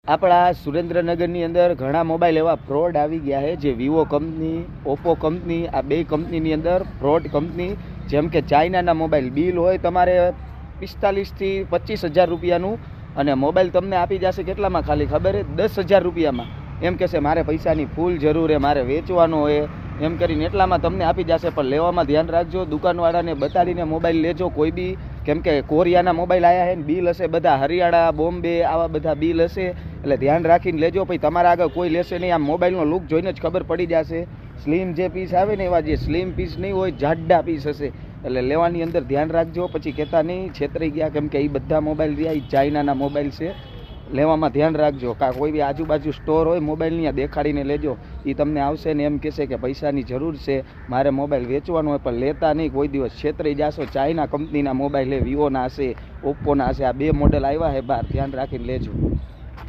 આપણા સુરેન્દ્રનગરની અંદર ઘણા મોબાઈલ એવા ફ્રોડ આવી ગયા છે, જે વિવો કંપની, ઓપ્પો કંપની, આ બે કંપનીની અંદર ફ્રોડ કંપની, જેમ કે ચાઇનાના મોબાઈલ બિલ હોય તમારે 45,000 થી 25,000 રૂપિયાનું, અને મોબાઈલ તમને આપી જશે કેટલામાં? ખાલી ખબર છે 10,000 રૂપિયામાં. એમ કહેશે મારે પૈસાની ફૂલ જરૂર છે, મારે વેચવાનો હોય, એમ કરીને એટલામાં તમને આપી જશે. પણ લેવામાં ધ્યાન રાખજો, દુકાનવાળાને બતાડીને મોબાઈલ લેજો કોઈ બી. કેમ કે કોરિયાના મોબાઈલ આવ્યા છે ને બિલ હશે બધા હરિયાણા, બોમ્બે, આવા બધા બિલ હશે, એટલે ધ્યાન રાખીને લેજો. પછી તમારા આગળ કોઈ લેશે નહીં. આમ મોબાઈલનો લુક જોઈને જ ખબર પડી જશે. સ્લિમ જે પીસ આવે ને એવા જે સ્લિમ પીસ નહીં હોય, જાડા પીસ હશે. એટલે લેવાની અંદર ધ્યાન રાખજો, પછી કહેતા નહીં છેતરાઈ ગયા. કેમ કે એ બધા મોબાઈલ રહ્યા એ ચાઇનાના મોબાઈલ છે. લેવામાં ધ્યાન રાખજો. કોઈ બી આજુબાજુ સ્ટોર હોય મોબાઈલની, દેખાડીને લેજો. એ તમને આવશે ને એમ કહેશે કે પૈસાની જરૂર છે, મારે મોબાઈલ વેચવાનો હોય, પણ લેતા નહીં. કોઈ દિવસ છેતરાઈ જાશો. ચાઇના કંપનીના મોબાઈલ હે, વિવોના હશે, ઓપ્પોના હશે. આ બે મોડેલ આવ્યા છે બહાર, ધ્યાન રાખીને લેજો.